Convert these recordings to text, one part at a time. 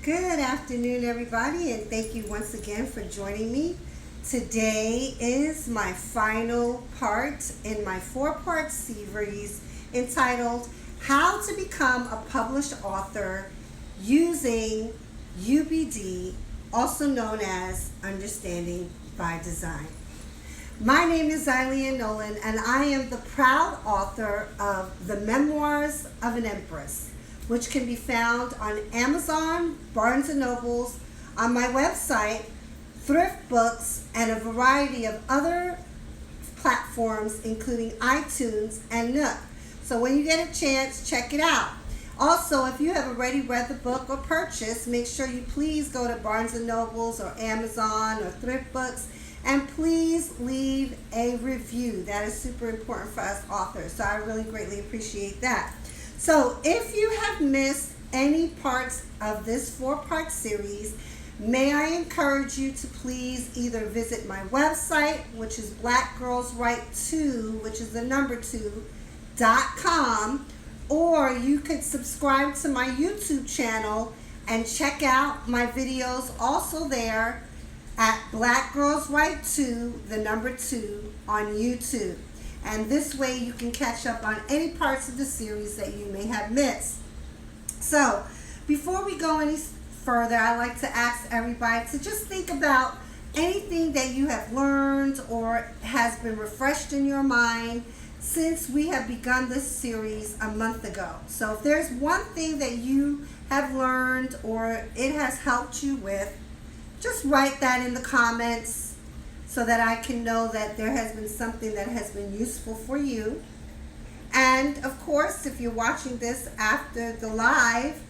Good afternoon, everybody, and thank you once again for joining me. Today is my final part in my four-part series entitled How to Become a Published Author Using UBD, also known as Understanding by Design. My name is Xylean Nolan, and I am the proud author of The Memoirs of an Empress, which can be found on Amazon, Barnes & Nobles, on my website, Thrift Books, and a variety of other platforms, including iTunes and Nook. So when you get a chance, check it out. Also, if you have already read the book or purchased, make sure you please go to Barnes & Nobles or Amazon or Thrift Books, and please leave a review. That is super important for us authors, so I really greatly appreciate that. So if you have missed any parts of this four-part series, may I encourage you to please either visit my website, which is blackgirlswrite2, which is the number 2.com, or you could subscribe to my YouTube channel and check out my videos also there at blackgirlswrite2, the number 2 on YouTube. And this way you can catch up on any parts of the series that you may have missed. So before we go any further, I'd like to ask everybody to just think about anything that you have learned or has been refreshed in your mind since we have begun this series a month ago. So if there's one thing that you have learned or it has helped you with, just write that in the comments so that I can know that there has been something that has been useful for you. And of course, if you're watching this after the live,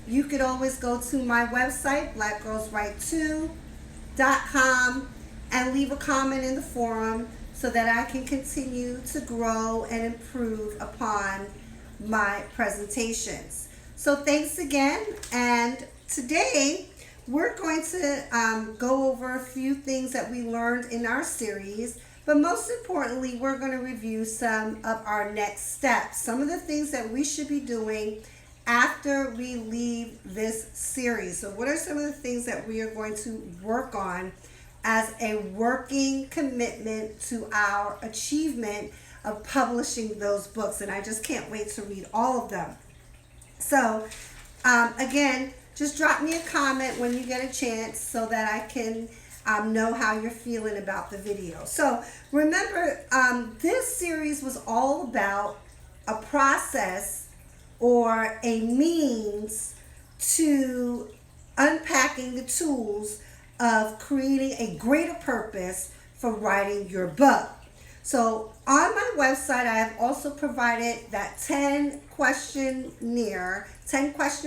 you could always go to my website, blackgirlswrite2.com, and leave a comment in the forum so that I can continue to grow and improve upon my presentations. So thanks again, and today we're going to go over a few things that we learned in our series, but most importantly, we're going to review some of our next steps, some of the things that we should be doing after we leave this series. So what are some of the things that we are going to work on as a working commitment to our achievement of publishing those books? And I just can't wait to read all of them. So again, just drop me a comment when you get a chance so that I can know how you're feeling about the video. So remember, this series was all about a process or a means to unpacking the tools of creating a greater purpose for writing your book. So on my website, I have also provided that 10-question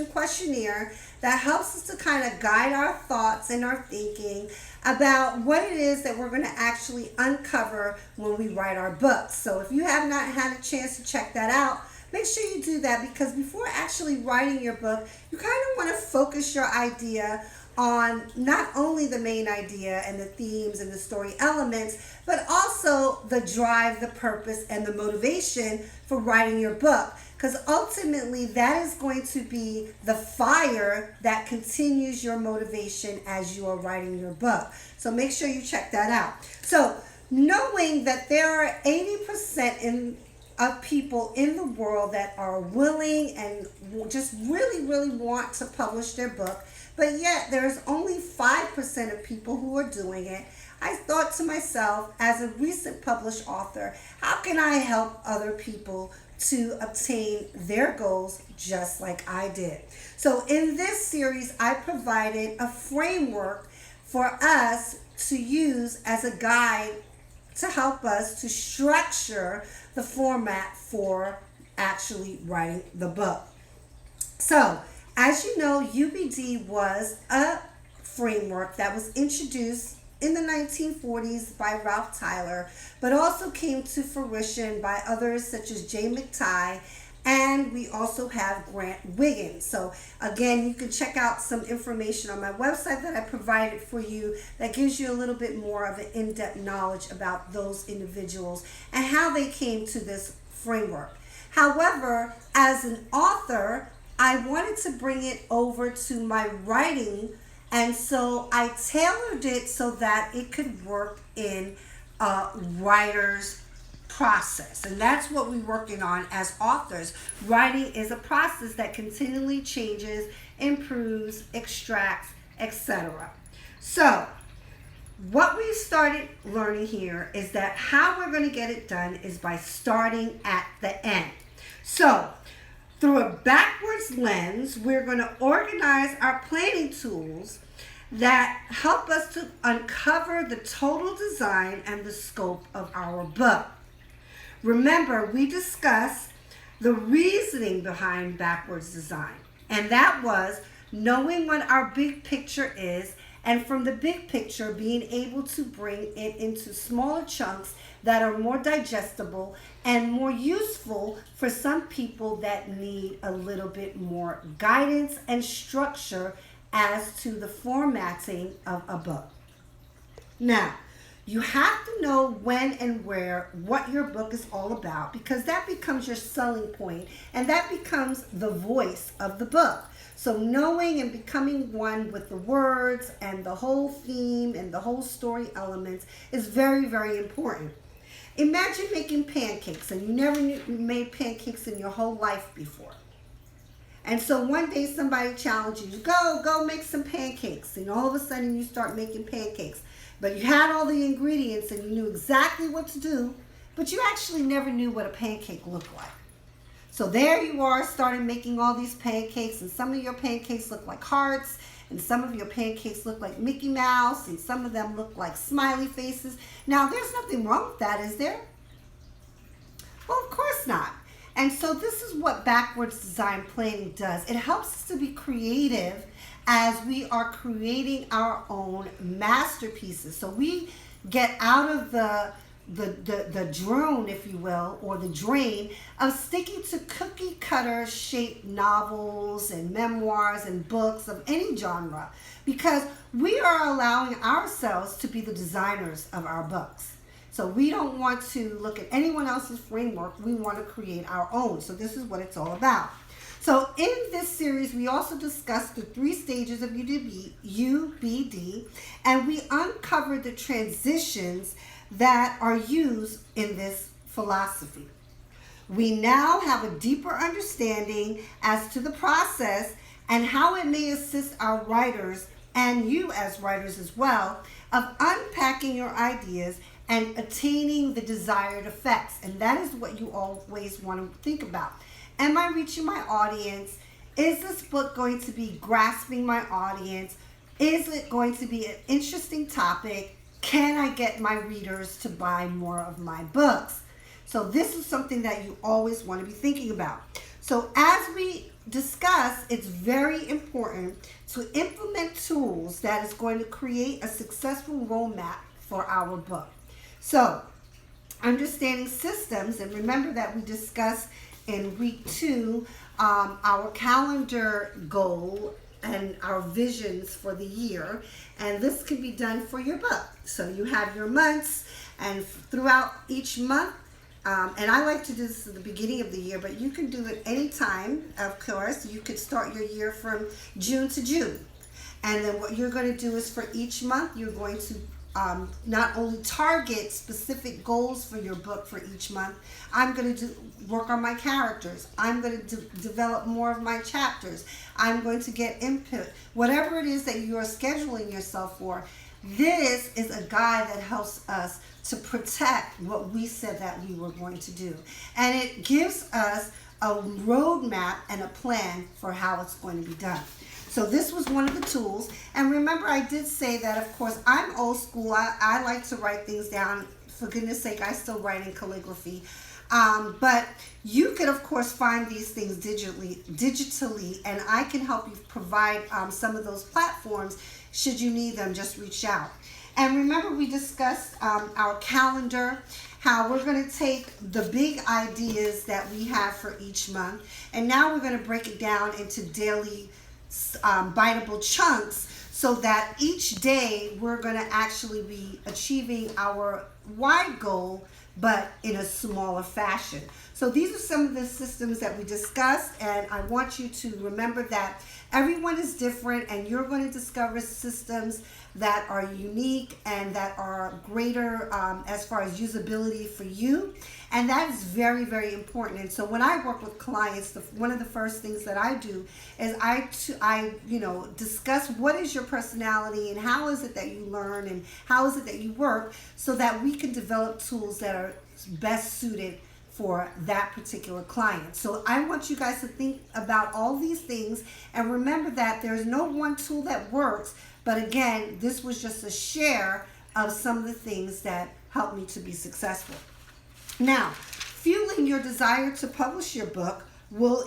questionnaire that helps us to kind of guide our thoughts and our thinking about what it is that we're going to actually uncover when we write our books. So if you have not had a chance to check that out, make sure you do that, because before actually writing your book, you kind of want to focus your idea on not only the main idea and the themes and the story elements, but also the drive, the purpose, and the motivation for writing your book. Because ultimately, that is going to be the fire that continues your motivation as you are writing your book. So make sure you check that out. So knowing that there are 80% of people in the world that are willing and just really want to publish their book, but yet there's only 5% of people who are doing it, I thought to myself, as a recent published author, how can I help other people to obtain their goals just like I did? So in this series, I provided a framework for us to use as a guide to help us to structure the format for actually writing the book. So as you know, UBD was a framework that was introduced in the 1940s by Ralph Tyler, but also came to fruition by others such as Jay McTighe, and we also have Grant Wiggins. So again, you can check out some information on my website that I provided for you that gives you a little bit more of an in-depth knowledge about those individuals and how they came to this framework. However, as an author, I wanted to bring it over to my writing, and so I tailored it so that it could work in a writer's process. And that's what we're working on as authors. Writing is a process that continually changes, improves, extracts, etc. So, what we started learning here is that how we're going to get it done is by starting at the end. So, through a backwards lens, we're going to organize our planning tools that help us to uncover the total design and the scope of our book. Remember, we discussed the reasoning behind backwards design, and that was knowing what our big picture is, and from the big picture being able to bring it into smaller chunks that are more digestible and more useful for some people that need a little bit more guidance and structure as to the formatting of a book. Now, you have to know when and where what your book is all about, because that becomes your selling point and that becomes the voice of the book. So knowing and becoming one with the words and the whole theme and the whole story elements is very, very important. Imagine making pancakes and you never made pancakes in your whole life before. And so one day somebody challenged you, go make some pancakes. And all of a sudden you start making pancakes. But you had all the ingredients and you knew exactly what to do, but you actually never knew what a pancake looked like. So there you are, starting making all these pancakes, and some of your pancakes look like hearts, and some of your pancakes look like Mickey Mouse, and some of them look like smiley faces. Now, there's nothing wrong with that, is there? Well, of course not. And so this is what backwards design planning does. It helps us to be creative as we are creating our own masterpieces. So we get out of the drone, if you will, or the drain of sticking to cookie cutter shaped novels and memoirs and books of any genre, because we are allowing ourselves to be the designers of our books. So we don't want to look at anyone else's framework. We want to create our own. So this is what it's all about. So in this series, we also discussed the 3 stages of UBD, and we uncovered the transitions that are used in this philosophy. We now have a deeper understanding as to the process and how it may assist our writers, and you as writers as well, of unpacking your ideas and attaining the desired effects. And that is what you always want to think about. Am I reaching my audience? Is this book going to be grasping my audience? Is it going to be an interesting topic? Can I get my readers to buy more of my books? So this is something that you always want to be thinking about. So as we discuss, it's very important to implement tools that is going to create a successful roadmap for our book. So understanding systems, and remember that we discussed in week 2 our calendar goal and our visions for the year, and this can be done for your book. So you have your months, and throughout each month, and I like to do this at the beginning of the year, but you can do it anytime, of course. You could start your year from June to June. And then what you're going to do is for each month, you're going to not only target specific goals for your book for each month. I'm going to work on my characters. I'm going to develop more of my chapters. I'm going to get input. Whatever it is that you are scheduling yourself for, this is a guide that helps us to protect what we said that we were going to do. And it gives us a roadmap and a plan for how it's going to be done. So this was one of the tools. And remember, I did say that, of course, I'm old school. I like to write things down. For goodness sake, I still write in calligraphy. But you could, of course, find these things digitally, and I can help you provide some of those platforms. Should you need them, just reach out. And remember, we discussed our calendar, how we're going to take the big ideas that we have for each month, and now we're going to break it down into daily biteable chunks, so that each day we're going to actually be achieving our wide goal, but in a smaller fashion. So these are some of the systems that we discussed, and I want you to remember that everyone is different, and you're going to discover systems that are unique and that are greater as far as usability for you. And that is very, very important. And so when I work with clients, one of the first things that I do is I discuss what is your personality and how is it that you learn and how is it that you work, so that we can develop tools that are best suited for that particular client. So I want you guys to think about all these things and remember that there's no one tool that works. But again, this was just a share of some of the things that helped me to be successful. Now, fueling your desire to publish your book will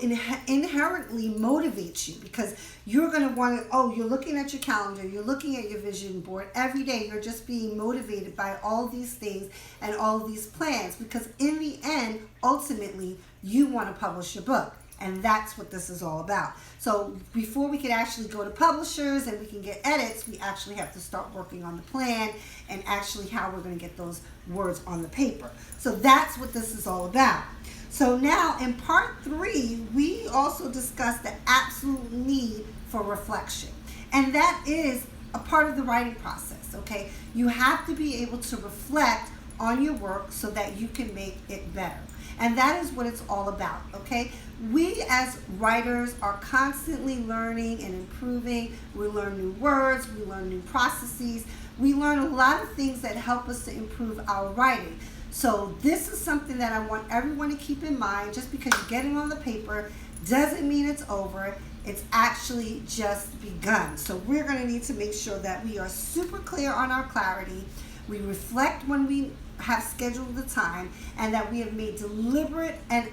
inherently motivate you, because you're going to want to, you're looking at your calendar, you're looking at your vision board every day, you're just being motivated by all these things and all these plans, because in the end, ultimately, you want to publish your book. And that's what this is all about. So before we can actually go to publishers and we can get edits, we actually have to start working on the plan and actually how we're going to get those words on the paper. So that's what this is all about. So now in part 3, we also discussed the absolute need for reflection. And that is a part of the writing process, okay? You have to be able to reflect on your work so that you can make it better. And that is what it's all about, okay? We as writers are constantly learning and improving. We learn new words, we learn new processes, we learn a lot of things that help us to improve our writing. So this is something that I want everyone to keep in mind. Just because you get it on the paper doesn't mean it's over. It's actually just begun. So we're going to need to make sure that we are super clear on our clarity. We reflect when we have scheduled the time, and that we have made deliberate and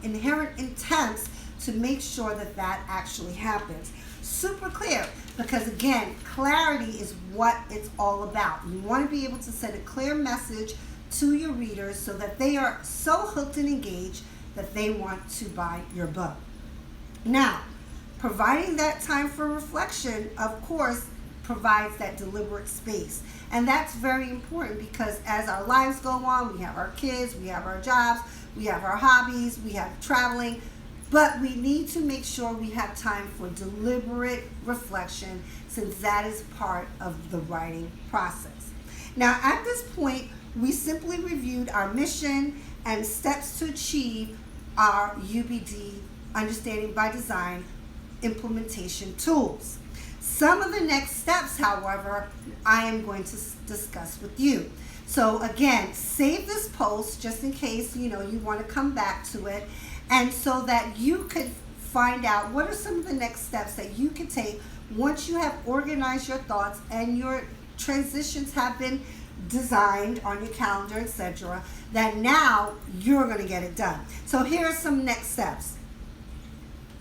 inherent intents to make sure that that actually happens. Super clear, because again, clarity is what it's all about. You want to be able to send a clear message to your readers so that they are so hooked and engaged that they want to buy your book. Now, providing that time for reflection, of course, provides that deliberate space. And that's very important, because as our lives go on, we have our kids, we have our jobs, we have our hobbies, we have traveling, but we need to make sure we have time for deliberate reflection, since that is part of the writing process. Now, at this point, we simply reviewed our mission and steps to achieve our UBD, Understanding by Design, implementation tools. Some of the next steps, however, I am going to discuss with you. So again, save this post just in case you want to come back to it, and so that you could find out what are some of the next steps that you can take once you have organized your thoughts and your transitions have been designed on your calendar, etc., that now you're going to get it done. So here are some next steps.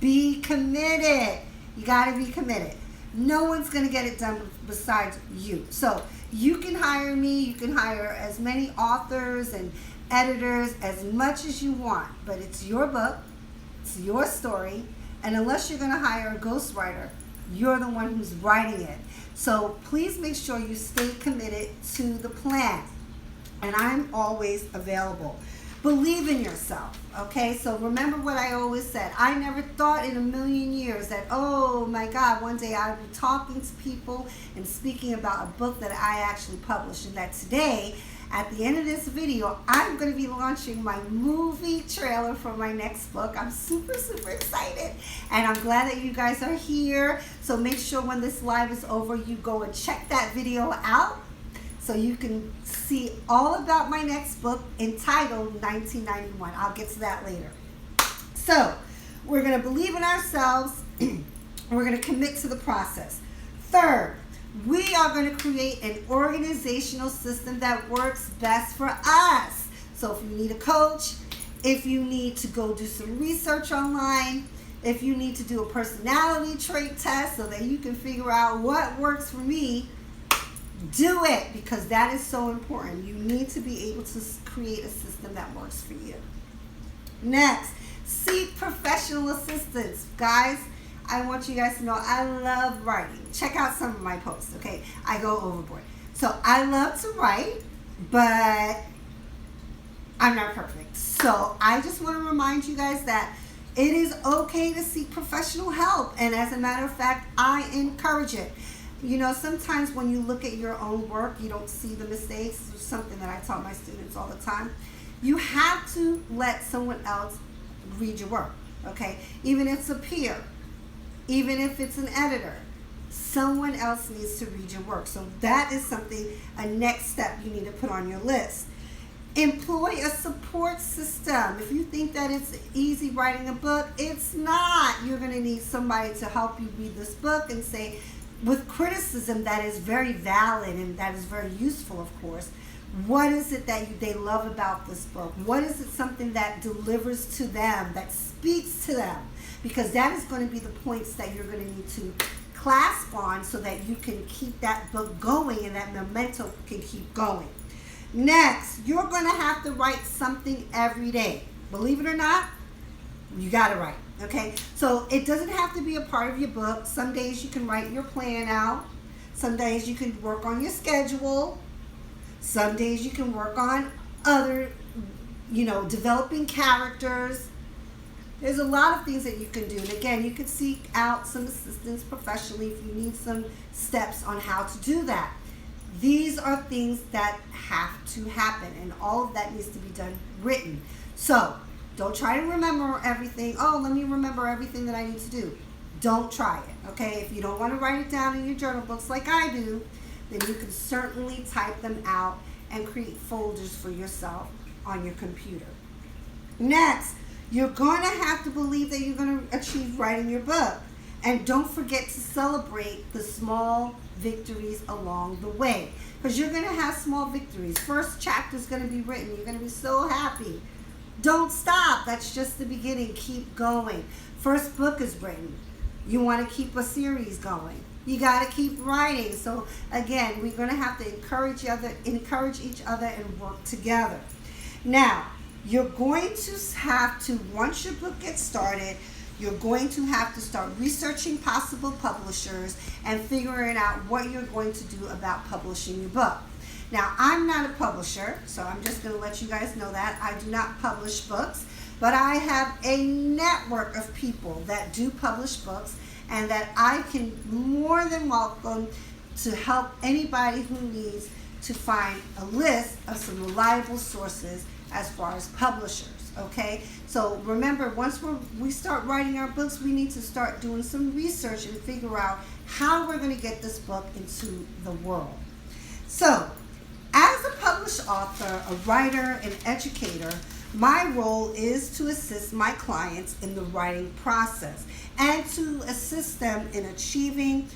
Be committed. You got to be committed. No one's going to get it done besides you. So you can hire me, you can hire as many authors and editors as much as you want, but it's your book, it's your story, and unless you're going to hire a ghostwriter, you're the one who's writing it. So please make sure you stay committed to the plan, and I'm always available. Believe in yourself, okay? So remember what I always said. I never thought in a million years that, oh my God, one day I would be talking to people and speaking about a book that I actually published, and that today, at the end of this video, I'm going to be launching my movie trailer for my next book. I'm super, super excited, and I'm glad that you guys are here. So make sure when this live is over, you go and check that video out, so you can see all about my next book entitled 1991. I'll get to that later. So we're going to believe in ourselves. We're going to commit to the process. Third, we are going to create an organizational system that works best for us. So if you need a coach, if you need to go do some research online, if you need to do a personality trait test so that you can figure out what works for me, do it, because that is so important. You need to be able to create a system that works for you. Next, seek professional assistance. Guys, I want you guys to know I love writing. Check out some of my posts, okay? I go overboard. So I love to write, but I'm not perfect. So I just want to remind you guys that it is okay to seek professional help. And as a matter of fact, I encourage it. You know, sometimes when you look at your own work, you don't see the mistakes. It's something that I tell my students all the time. You have to let someone else read your work, okay? Even if it's a peer, even if it's an editor, someone else needs to read your work. So that is something, a next step you need to put on your list. Employ a support system. If you think that it's easy writing a book, it's not. You're going to need somebody to help you read this book and say, with criticism that is very valid and that is very useful, of course, what is it that they love about this book? What is it, something that delivers to them, that speaks to them? Because that is going to be the points that you're going to need to clasp on so that you can keep that book going and that momentum can keep going. Next, you're going to have to write something every day. Believe it or not, you got to write. Okay, so it doesn't have to be a part of your book. Some days you can write your plan out. Some days you can work on your schedule. Some days you can work on other, developing characters. There's a lot of things that you can do. And again, you can seek out some assistance professionally if you need some steps on how to do that. These are things that have to happen, and all of that needs to be done written. So don't try to remember everything. Oh, let me remember everything that I need to do. Don't try it, okay? If you don't want to write it down in your journal books like I do, then you can certainly type them out and create folders for yourself on your computer. Next, you're going to have to believe that you're going to achieve writing your book. And don't forget to celebrate the small victories along the way, because you're going to have small victories. First chapter is going to be written. You're going to be so happy. Don't stop. That's just the beginning. Keep going. First book is written. You want to keep a series going. You got to keep writing. So again, we're going to have to encourage each other and work together. Now, you're going to have to, once your book gets started, you're going to have to start researching possible publishers and figuring out what you're going to do about publishing your book. Now, I'm not a publisher, so I'm just going to let you guys know that. I do not publish books, but I have a network of people that do publish books and that I can more than welcome to help anybody who needs to find a list of some reliable sources as far as publishers. Okay, so remember, once we start writing our books, we need to start doing some research and figure out how we're going to get this book into the world. So, as a published author, a writer, an educator, my role is to assist my clients in the writing process and to assist them in achieving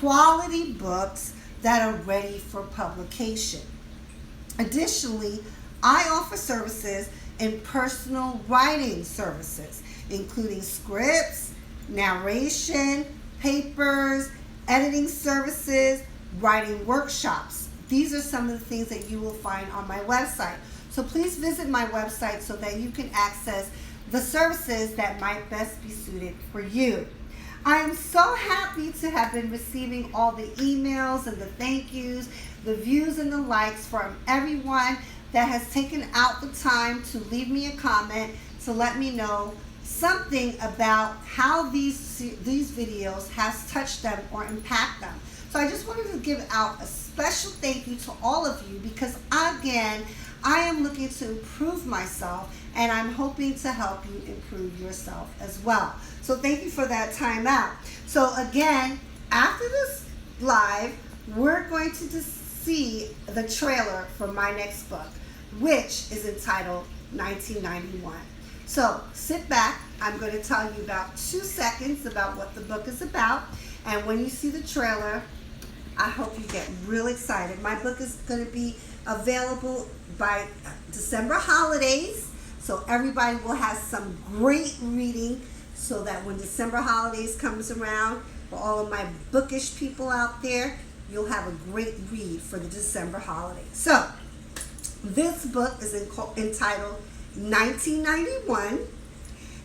quality books that are ready for publication. Additionally, I offer services in personal writing services, including scripts, narration, papers, editing services, writing workshops. These are some of the things that you will find on my website. So please visit my website so that you can access the services that might best be suited for you. I am so happy to have been receiving all the emails and the thank yous, the views and the likes from everyone that has taken out the time to leave me a comment to let me know something about how these videos has touched them or impact them. So I just wanted to give out a special thank you to all of you, because again, I am looking to improve myself and I'm hoping to help you improve yourself as well. So thank you for that time out. So again, after this live, we're going to see the trailer for my next book, which is entitled 1991. So sit back. I'm going to tell you about 2 seconds about what the book is about. And when you see the trailer, I hope you get real excited. My book is going to be available by December holidays. So everybody will have some great reading so that when December holidays comes around, for all of my bookish people out there, you'll have a great read for the December holidays. So this book is entitled 1991,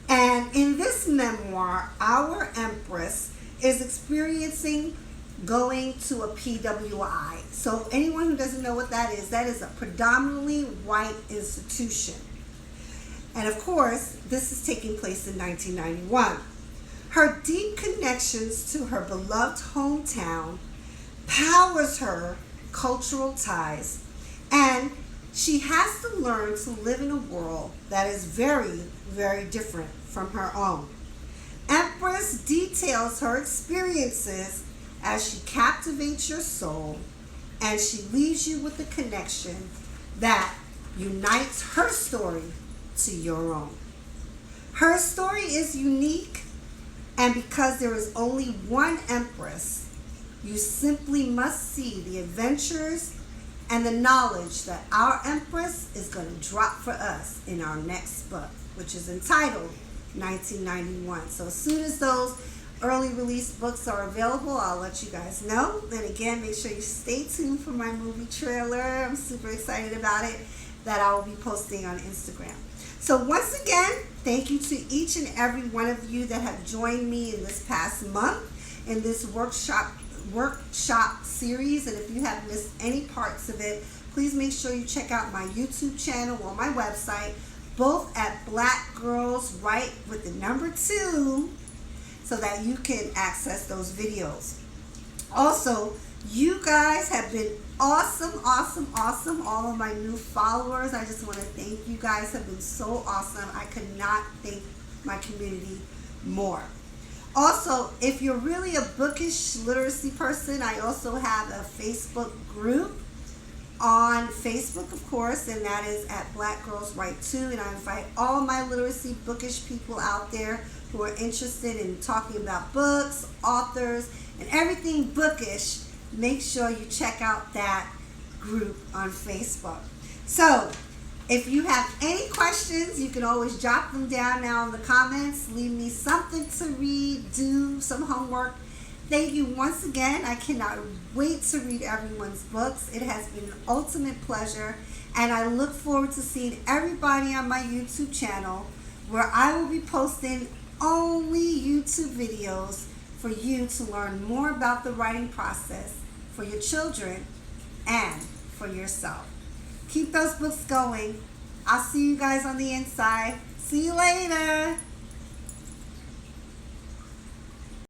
and in this memoir, our Empress is experiencing going to a PWI. So anyone who doesn't know what that is a predominantly white institution. And of course, this is taking place in 1991. Her deep connections to her beloved hometown powers her cultural ties, and she has to learn to live in a world that is very, very different from her own. Empress details her experiences as she captivates your soul, and she leaves you with a connection that unites her story to your own. Her story is unique, and because there is only one Empress, you simply must see the adventures and the knowledge that our Empress is going to drop for us in our next book, which is entitled 1991. So as soon as those early release books are available, I'll let you guys know. And again, make sure you stay tuned for my movie trailer. I'm super excited about it, that I will be posting on Instagram. So once again, thank you to each and every one of you that have joined me in this past month in this workshop series. And if you have missed any parts of it, please make sure you check out my YouTube channel or my website, both at Black Girls Write with the number 2, so that you can access those videos. Also, you guys have been awesome. All of my new followers, I just want to thank you guys. Have been so awesome. I could not thank my community more. Also, if you're really a bookish literacy person, I also have a Facebook group on Facebook, of course, and that is at Black Girls Write Too. And I invite all my literacy bookish people out there who are interested in talking about books, authors, and everything bookish. Make sure you check out that group on Facebook. So, if you have any questions, you can always jot them down now in the comments. Leave me something to read, do some homework. Thank you once again. I cannot wait to read everyone's books. It has been an ultimate pleasure, and I look forward to seeing everybody on my YouTube channel, where I will be posting only YouTube videos for you to learn more about the writing process for your children and for yourself. Keep those books going. I'll see you guys on the inside. See you later.